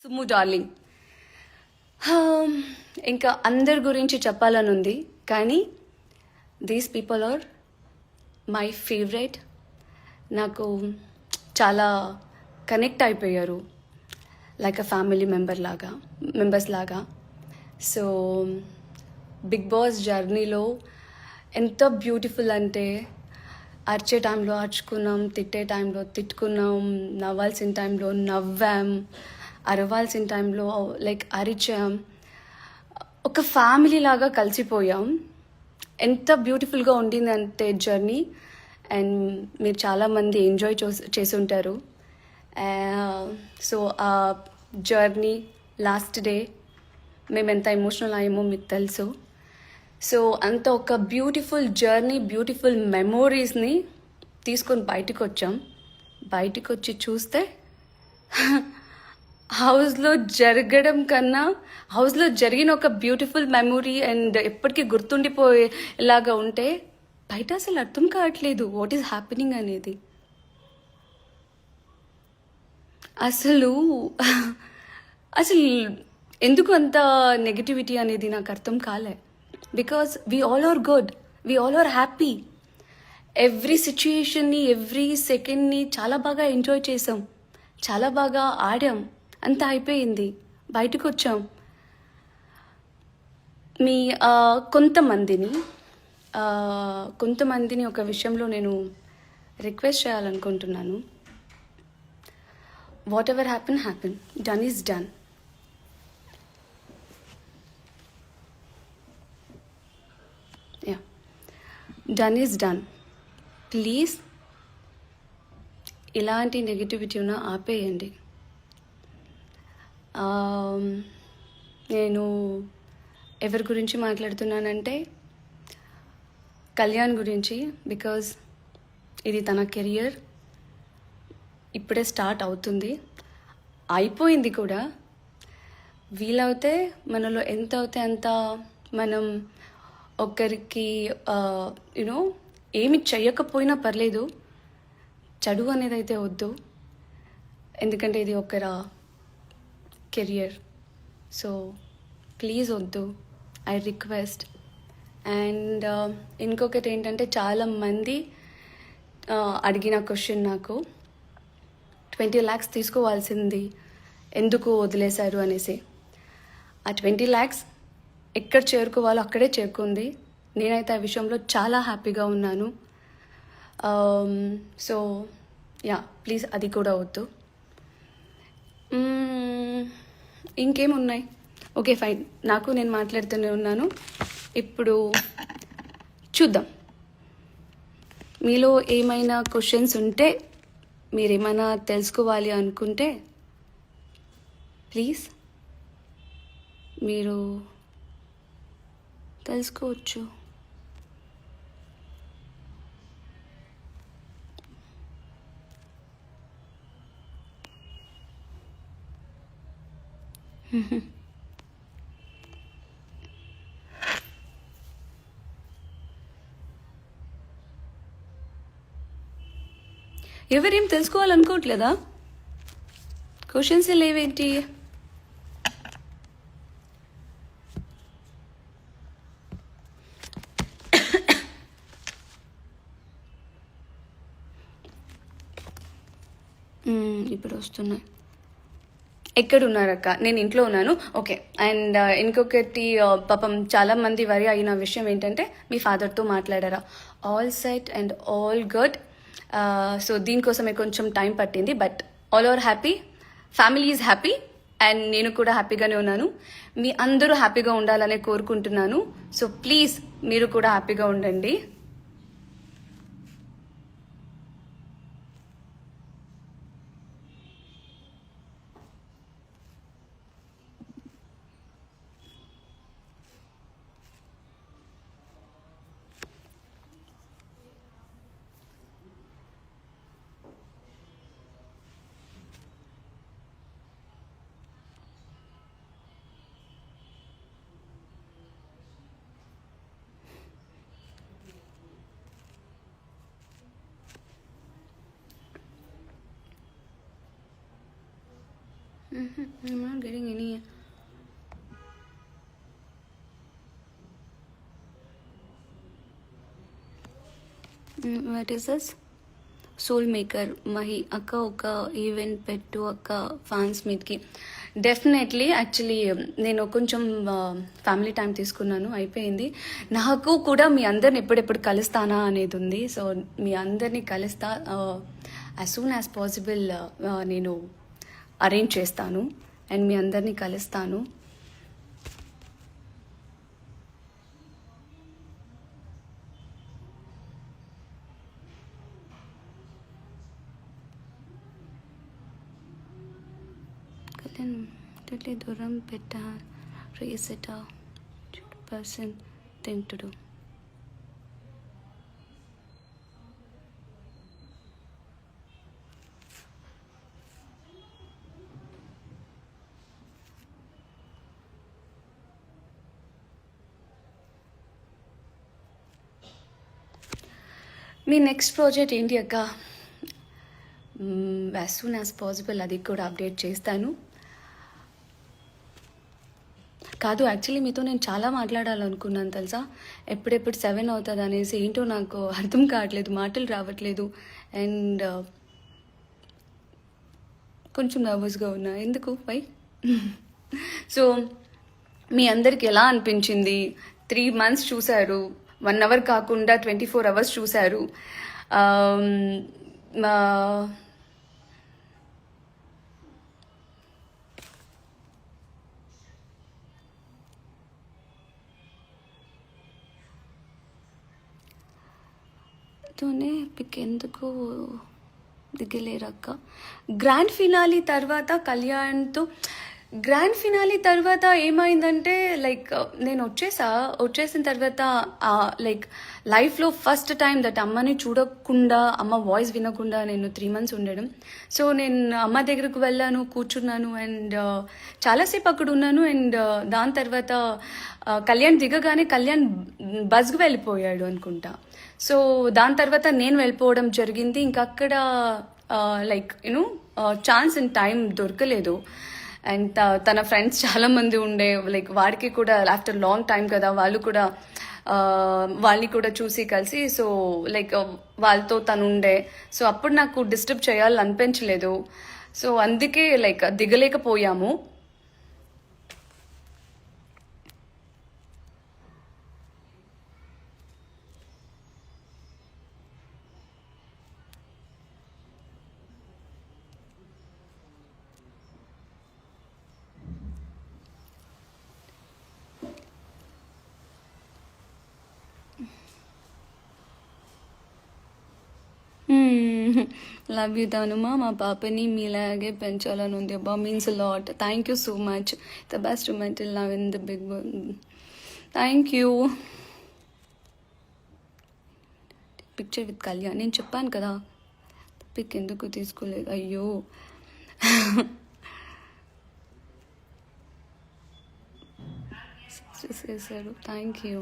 Summu darling. ఇంకా అందరి గురించి చెప్పాలని ఉంది, కానీ these people are my favourite. నాకు చాలా కనెక్ట్ అయిపోయారు, లైక్ అ ఫ్యామిలీ మెంబర్స్ లాగా. సో బిగ్ బాస్ జర్నీలో ఎంత బ్యూటిఫుల్ అంటే, అరిచే టైంలో అరుచుకున్నాం, తిట్టే టైంలో తిట్టుకున్నాం, నవ్వాల్సిన టైంలో నవ్వాం, అరవాల్సిన టైంలో లైక్ అరిచాం. ఒక ఫ్యామిలీ లాగా కలిసిపోయాం. ఎంత బ్యూటిఫుల్గా ఉండిందంటే జర్నీ, అండ్ మీరు చాలామంది ఎంజాయ్ చేసి ఉంటారు. సో ఆ జర్నీ లాస్ట్ డే మేము ఎంత ఎమోషనల్ అయ్యామో మీకు తెలుసు. సో అంత ఒక బ్యూటిఫుల్ జర్నీ, బ్యూటిఫుల్ మెమోరీస్ని తీసుకొని బయటకు వచ్చాం. బయటకు వచ్చి చూస్తే హౌస్లో జరగడం కన్నా హౌస్లో జరిగిన ఒక బ్యూటిఫుల్ మెమొరీ అండ్ ఎప్పటికీ గుర్తుండిపోయేలాగా ఉంటే బయట అసలు అర్థం కావట్లేదు వాట్ ఈస్ హ్యాపెనింగ్ అనేది. అసలు అసలు ఎందుకు అంత నెగటివిటీ అనేది నాకు అర్థం కాలే. Because we all are good, we all are happy. Every సిచ్యుయేషన్ని, ఎవ్రీ సెకండ్ని చాలా బాగా ఎంజాయ్ చేసాం, చాలా బాగా ఆడాం. అంతా అయిపోయింది, బయటకు వచ్చాం. మీ కొంతమందిని ఒక విషయంలో నేను రిక్వెస్ట్ చేయాలనుకుంటున్నాను. What ever happen, done is done. Done is done. Please ఇలాంటి నెగిటివిటీ ఉన్న ఆపేయండి. నేను ఎవరి గురించి మాట్లాడుతున్నానంటే కళ్యాణ్ గురించి. బికాజ్ ఇది తన కెరియర్, ఇప్పుడే స్టార్ట్ అవుతుంది, అయిపోయింది కూడా. వీలవుతే మనలో ఎంత అవుతే అంత మనం ఒకరికి యూనో ఏమి చెయ్యకపోయినా పర్లేదు, చదువు అనేది అయితే వద్దు. ఎందుకంటే ఇది ఒకర కెరియర్. సో ప్లీజ్ వద్దు, ఐ రిక్వెస్ట్. అండ్ ఇంకొకటి ఏంటంటే, చాలామంది అడిగిన క్వశ్చన్ నాకు, 20 lakhs తీసుకోవాల్సింది ఎందుకు వదిలేశారు అనేసి. ఆ 20 lakhs ఎక్కడ చేరుకోవాలో అక్కడే చేరుకుంది. నేనైతే ఆ విషయంలో చాలా హ్యాపీగా ఉన్నాను. సో యా, ప్లీజ్ అది కూడా వద్దు. ఇంకేమున్నాయి? ఓకే ఫైన్, నేను మాట్లాడుతూనే ఉన్నాను. ఇప్పుడు చూద్దాం, మీలో ఏమైనా క్వశ్చన్స్ ఉంటే, మీరేమైనా తెలుసుకోవాలి అనుకుంటే ప్లీజ్ మీరు తెలుసుకోవచ్చు. ఎవరేం తెలుసుకోవాలనుకోవట్లేదా? క్వశ్చన్స్ లేవేంటి? ఇప్పుడు వస్తున్నాయి. ఎక్కడున్నారక్క? నేను ఇంట్లో ఉన్నాను. ఓకే. అండ్ ఇంకొకటి, పాపం చాలా మంది వరి అయిన విషయం ఏంటంటే, మీ ఫాదర్తో మాట్లాడారా? All set and all good. So దీనికోసమే కొంచెం టైం పట్టింది, but all are happy, family is happy, and నేను కూడా హ్యాపీగానే ఉన్నాను. మీ అందరూ హ్యాపీగా ఉండాలనే కోరుకుంటున్నాను. సో ప్లీజ్ మీరు కూడా హ్యాపీగా ఉండండి. I'm not getting any. What is this? Soul maker Mahi అక్క ఒక ఈవెంట్ పెట్టు అక్క ఫ్యాన్స్ మీట్కి. డెఫినెట్లీ యాక్చువల్లీ నేను కొంచెం ఫ్యామిలీ టైం తీసుకున్నాను, అయిపోయింది. నాకు కూడా మీ అందరిని ఎప్పుడెప్పుడు కలుస్తానా అనేది ఉంది. సో మీ అందరినీ కలుస్తా, యాజ్ సూన్ యాజ్ పాసిబుల్ నేను అరేంజ్ చేస్తాను అండ్ మీ అందరినీ కలుస్తాను. Totally దూరం పెట్ట reset person thing to do. Me next project ఏంటి అక్క? యాజ్ సూన్ యాజ్ పాసిబుల్ అది కూడా అప్డేట్ చేస్తాను. కాదు, యాక్చువల్లీ మీతో నేను చాలా మాట్లాడాలనుకున్నాను తెలుసా. ఎప్పుడెప్పుడు 7 అవుతుంది అనేసి ఏంటో నాకు అర్థం కావట్లేదు, మాటలు రావట్లేదు అండ్ కొంచెం నర్వస్గా ఉన్నా. ఎందుకు వై? సో మీ అందరికి ఎలా అనిపించింది? 3 months చూశారు, 1 hour కాకుండా 24 hours చూశారు. తోనే పిక్ ఎందుకు దిగలేరక్క? గ్రాండ్ ఫినాలీ తర్వాత గ్రాండ్ ఫినాలీ తర్వాత ఏమైందంటే లైక్ నేను వచ్చేసిన తర్వాత లైక్ లైఫ్లో ఫస్ట్ టైం దట్ అమ్మని చూడకుండా, అమ్మ వాయిస్ వినకుండా నేను 3 months ఉండడం. సో నేను అమ్మ దగ్గరకు వెళ్ళాను, కూర్చున్నాను అండ్ చాలాసేపు అక్కడ ఉన్నాను. అండ్ దాని తర్వాత కళ్యాణ్ దిగగానే కళ్యాణ్ బస్కి వెళ్ళిపోయాడు అనుకుంటా. సో దాని తర్వాత నేను వెళ్ళిపోవడం జరిగింది. ఇంకా అక్కడ like you know chance and time దొరకలేదు. అండ్ తన ఫ్రెండ్స్ చాలామంది ఉండే, లైక్ వాడికి కూడా ఆఫ్టర్ లాంగ్ టైం కదా, వాళ్ళని కూడా చూసి కలిసి, సో లైక్ వాళ్ళతో తను ఉండే. సో అప్పుడు నాకు డిస్టర్బ్ చేయాలనిపించలేదు. సో అందుకే లైక్ దిగలేకపోయాము. లవ్ యూ తనుమా. మా పాపని మీలాగే పెంచాలని ఉంది అబ్బా. Means lot. Thank you so much. The best mental love in the big world. Thank you. Picture with Kalyan నేను చెప్పాను కదా, పిక్ ఎందుకు తీసుకోలేదు? అయ్యో చేశారు. Thank you.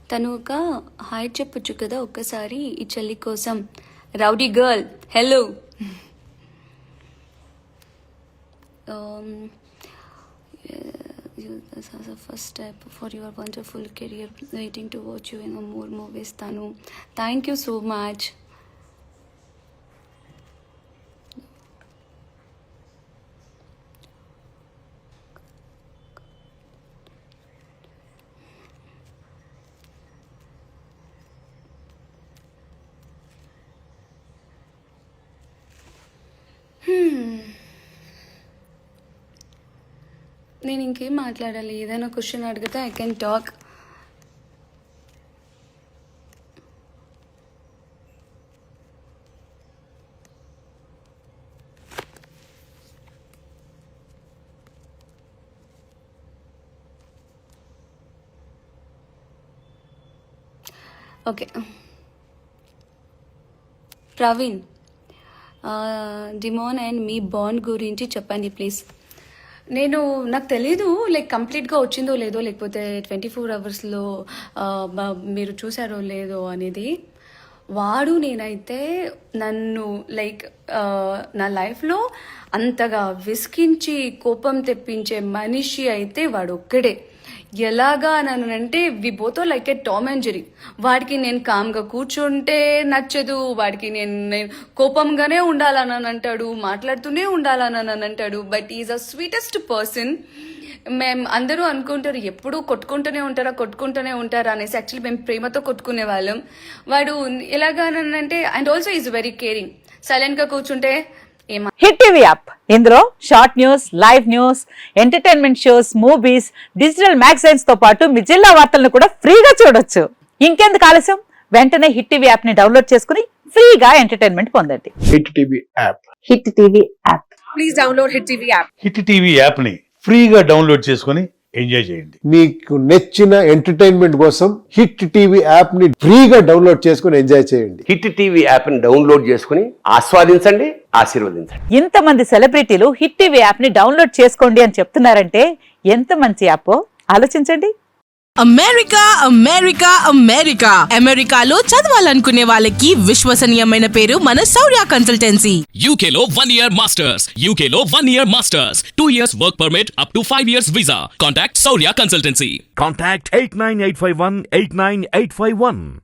తను ఒక హాయ్ చెప్పొచ్చు కదా ఒక్కసారి ఈ చెల్లి కోసం. Rowdy girl, hello. This as a first step for your wonderful career. Waiting to watch you in more movies, Tanu. Thank you so much. నేను ఇంకేం మాట్లాడాలి? ఏదైనా క్వశ్చన్ అడిగితే I can talk. Okay. Praveen, డిమోన్ అండ్ మీ బాండ్ గురించి చెప్పండి please. నాకు తెలీదు లైక్ కంప్లీట్గా వచ్చిందో లేదో, లేకపోతే 24 అవర్స్లో మీరు చూసారో లేదో అనేది. వాడు నేనైతే నన్ను లైక్ నా లైఫ్లో అంతగా విసికించి కోపం తెప్పించే మనిషి అయితే వాడు ఒక్కడే. ఎలాగా నన్నంటే we both are like a Tom and Jerry. వాడికి నేను కామ్గా కూర్చుంటే నచ్చదు, వాడికి నేను కోపంగానే ఉండాలని అంటాడు, మాట్లాడుతూనే ఉండాలని అంటాడు. But is a sweetest person. మేము అందరూ అనుకుంటారు ఎప్పుడూ కొట్టుకుంటూనే ఉంటారా అనేసి. యాక్చువల్లీ మేము ప్రేమతో కొట్టుకునే వాళ్ళం. వాడు ఎలాగానంటే and also is very caring. సైలెంట్గా కూర్చుంటే హిట్ టీవీ యాప్, ఇందులో short news, live news, entertainment shows, movies, digital magazines తో పాటు మీ జిల్లా వార్తలను కూడా ఫ్రీగా చూడొచ్చు. ఇంకెందుకు ఆలస్యం, వెంటనే హిట్ టీవీ యాప్ ని డౌన్లోడ్ చేసుకుని ఫ్రీగా ఎంటర్టైన్మెంట్ పొందండి. Hit TV app. Hit TV app. Please download hit TV app. Hit TV app ని ఫ్రీగా డౌన్లోడ్ చేసుకుని ఎంజాయ్ చేయండి. మీకు నచ్చిన ఎంటర్టైన్మెంట్ కోసం హిట్ టీవీ యాప్ ని ఫ్రీగా డౌన్లోడ్ చేసుకుని ఎంజాయ్ చేయండి. హిట్ టీవీ యాప్ ని డౌన్లోడ్ చేసుకుని ఆస్వాదించండి, ఆశీర్వదించండి. ఇంతమంది సెలబ్రిటీలు హిట్ టీవీ యాప్ ని డౌన్లోడ్ చేసుకోండి అని చెప్తున్నారంటే ఎంత మంచి యాప్ ఆలోచించండి. అమెరికా అమెరికా అమెరికా అమెరికాలో చదవాలనుకునే వాళ్ళకి విశ్వసనీయమైన పేరు మన శౌర్య కన్సల్టెన్సీ. UK లో 1 year masters. UK లో 1 year masters. 2 years work permit up to 5 years visa. Contact Saurya Consultancy. Contact 89851 89851.